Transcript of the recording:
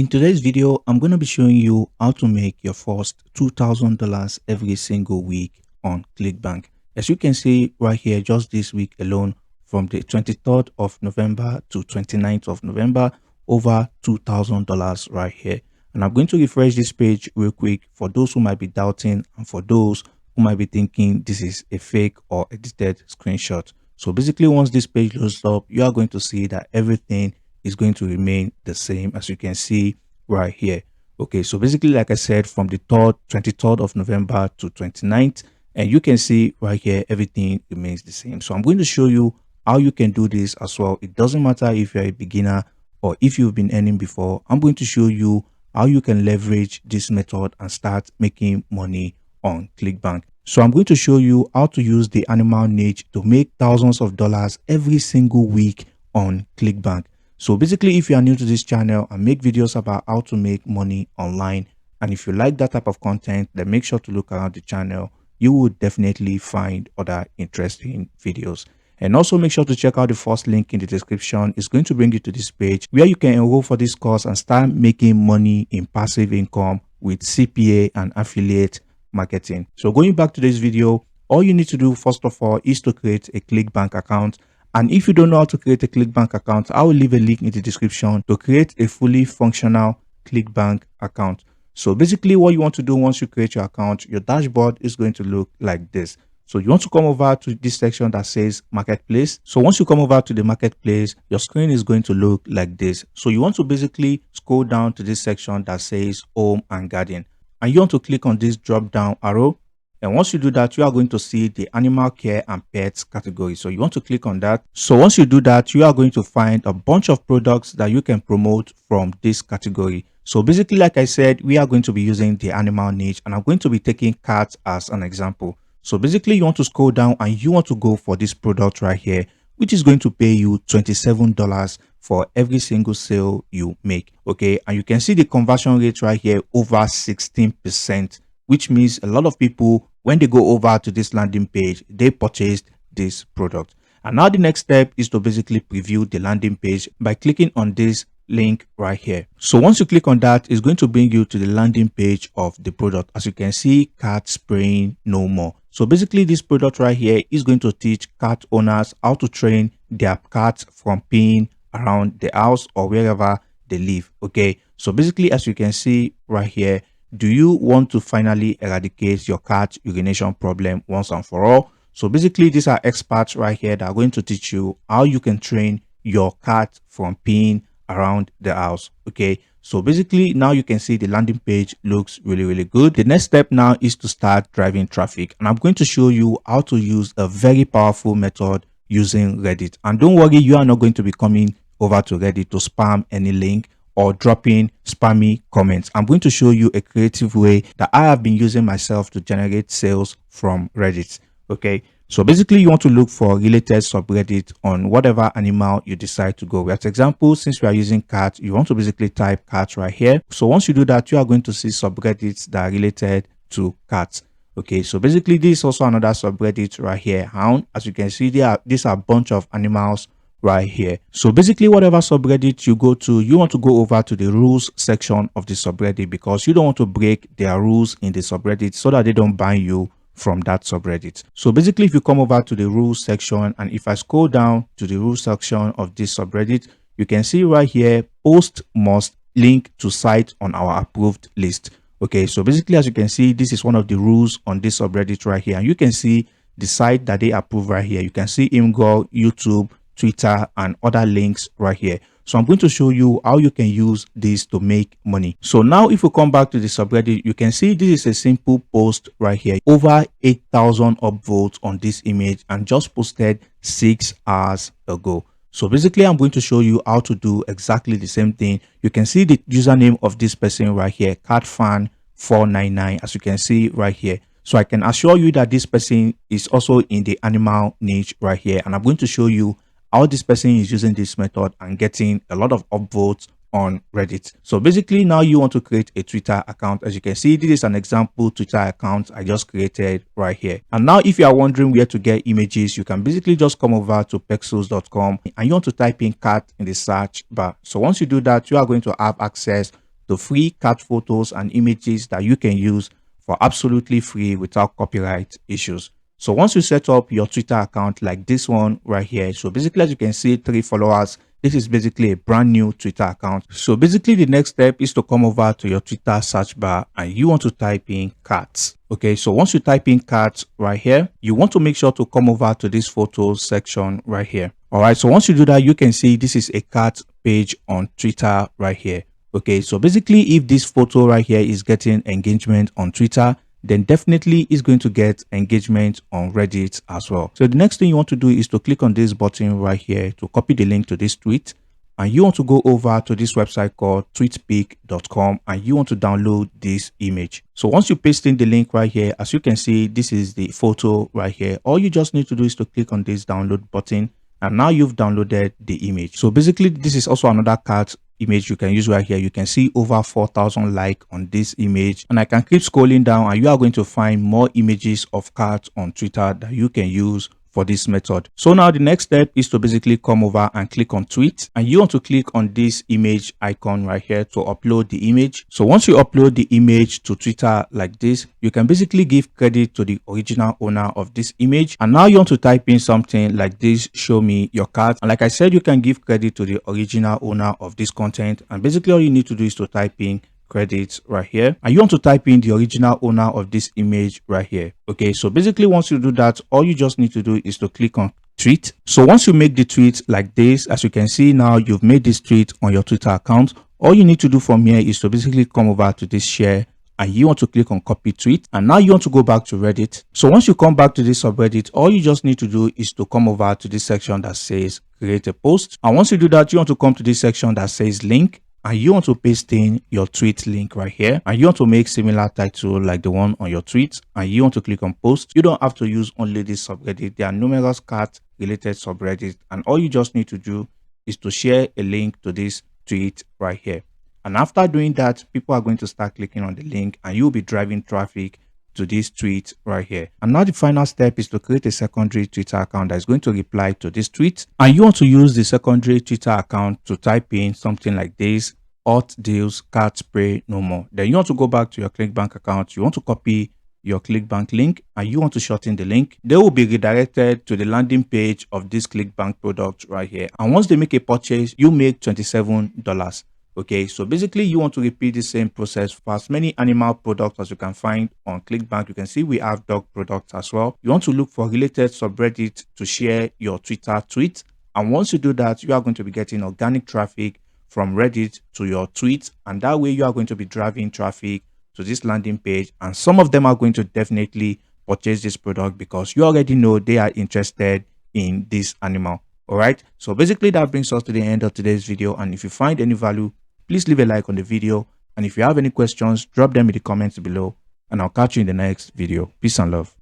In today's video, I'm going to be showing you how to make your first $2,000 every single week on Clickbank. As you can see right here, just this week alone, from the 23rd of November to 29th of November, over $2,000 right here. And I'm going to refresh this page real quick for those who might be doubting and for those who might be thinking this is a fake or edited screenshot. So basically, once this page loads up, you are going to see that everything is going to remain the same as you can see right here. Okay, so basically, like I said, from the 23rd of November to 29th, and you can see right here, everything remains the same. So I'm going to show you how you can do this as well. It doesn't matter if you're a beginner or if you've been earning before. I'm going to show you how you can leverage this method and start making money on Clickbank. So I'm going to show you how to use the animal niche to make thousands of dollars every single week on Clickbank. So basically, if you are new to this channel, I make videos about how to make money online. And if you like that type of content, then make sure to look around the channel. You will definitely find other interesting videos. And also make sure to check out the first link in the description. It's going to bring you to this page where you can enroll for this course and start making money in passive income with CPA and affiliate marketing. So going back to this video, all you need to do first of all is to create a Clickbank account. And if you don't know how to create a Clickbank account, I will leave a link in the description to create a fully functional Clickbank account. So basically what you want to do once you create your account, your dashboard is going to look like this. So you want to come over to this section that says marketplace. So once you come over to the marketplace, your screen is going to look like this. So you want to basically scroll down to this section that says home and garden. And you want to click on this drop down arrow. And once you do that, you are going to see the animal care and pets category. So you want to click on that. So once you do that, you are going to find a bunch of products that you can promote from this category. So basically, like I said, we are going to be using the animal niche and I'm going to be taking cats as an example. So basically you want to scroll down and you want to go for this product right here, which is going to pay you $27 for every single sale you make. Okay. And you can see the conversion rate right here over 16%, which means a lot of people, when they go over to this landing page, they purchased this product. And now the next step is to basically preview the landing page by clicking on this link right here. So once you click on that, it's going to bring you to the landing page of the product. As you can see, cat spraying no more. So basically this product right here is going to teach cat owners how to train their cats from peeing around the house or wherever they live. Okay. So basically, as you can see right here, do you want to finally eradicate your cat urination problem once and for all? So basically, these are experts right here that are going to teach you how you can train your cat from peeing around the house. Okay. So basically, now you can see the landing page looks really good. The next step now is to start driving traffic. And I'm going to show you how to use a very powerful method using Reddit. And don't worry, you are not going to be coming over to Reddit to spam any link or dropping spammy comments. I'm going to show you a creative way that I have been using myself to generate sales from Reddit. Okay. So basically you want to look for related subreddit on whatever animal you decide to go with. For example, since we are using cat, you want to basically type cat right here. So once you do that, you are going to see subreddits that are related to cats. Okay, so basically this is also another subreddit right here, hound. As you can see, these are a bunch of animals right here. So basically whatever subreddit you go to, you want to go over to the rules section of the subreddit because you don't want to break their rules in the subreddit so that they don't ban you from that subreddit. So basically if you come over to the rules section and if I scroll down to the rules section of this subreddit, you can see right here, post must link to site on our approved list. Okay, so basically as you can see, this is one of the rules on this subreddit right here, and you can see the site that they approve right here. You can see Imgur, YouTube, Twitter, and other links right here. So I'm going to show you how you can use this to make money. So now if you come back to the subreddit, you can see this is a simple post right here. Over 8,000 upvotes on this image and just posted 6 hours ago. So basically I'm going to show you how to do exactly the same thing. You can see the username of this person right here, catfan499, as you can see right here. So I can assure you that this person is also in the animal niche right here. And I'm going to show you how this person is using this method and getting a lot of upvotes on Reddit. So basically now you want to create a Twitter account. As you can see, this is an example Twitter account I just created right here. And now if you are wondering where to get images, you can basically just come over to pexels.com and you want to type in cat in the search bar. So once you do that, you are going to have access the free cat photos and images that you can use for absolutely free without copyright issues. So once you set up your Twitter account like this one right here, so basically as you can see, 3 followers, this is basically a brand new Twitter account. So basically the next step is to come over to your Twitter search bar and you want to type in cats. Okay, so once you type in cats right here, you want to make sure to come over to this photos section right here. All right, so once you do that, you can see this is a cat page on Twitter right here. Okay, so basically if this photo right here is getting engagement on Twitter, then definitely it's going to get engagement on Reddit as well. So the next thing you want to do is to click on this button right here to copy the link to this tweet. And you want to go over to this website called tweetpic.com and you want to download this image. So once you paste in the link right here, as you can see, this is the photo right here. All you just need to do is to click on this download button and now you've downloaded the image. So basically this is also another cat image you can use right here. You can see over 4,000 likes on this image, and I can keep scrolling down and you are going to find more images of cats on Twitter that you can use for this method. So now the next step is to basically come over and click on tweet, and you want to click on this image icon right here to upload the image. So once you upload the image to Twitter like this, you can basically give credit to the original owner of this image, and now you want to type in something like this: show me your cat. And like I said, you can give credit to the original owner of this content, and basically all you need to do is to type in credits right here, and you want to type in the original owner of this image right here. Okay, so basically once you do that, all you just need to do is to click on tweet. So once you make the tweet like this, as you can see now, you've made this tweet on your Twitter account. All you need to do from here is to basically come over to this share and you want to click on copy tweet, and now you want to go back to Reddit. So once you come back to this subreddit, all you just need to do is to come over to this section that says create a post, and once you do that, you want to come to this section that says link, and you want to paste in your tweet link right here, and you want to make similar title like the one on your tweet, and you want to click on post. You don't have to use only this subreddit. There are numerous cat related subreddits, and all you just need to do is to share a link to this tweet right here. And after doing that, people are going to start clicking on the link and you'll be driving traffic to this tweet right here. And now the final step is to create a secondary Twitter account that is going to reply to this tweet. And you want to use the secondary Twitter account to type in something like this: hot deals, cat spray, no more. Then you want to go back to your Clickbank account. You want to copy your Clickbank link and you want to shorten the link. They will be redirected to the landing page of this Clickbank product right here. And once they make a purchase, you make $27. Okay, so basically you want to repeat the same process for as many animal products as you can find on Clickbank. You can see we have dog products as well. You want to look for related subreddit to share your Twitter tweet, and once you do that, you are going to be getting organic traffic from Reddit to your tweet, and that way you are going to be driving traffic to this landing page, and some of them are going to definitely purchase this product because you already know they are interested in this animal. All right, so basically that brings us to the end of today's video, and if you find any value, please leave a like on the video, and if you have any questions, drop them in the comments below, and I'll catch you in the next video. Peace and love.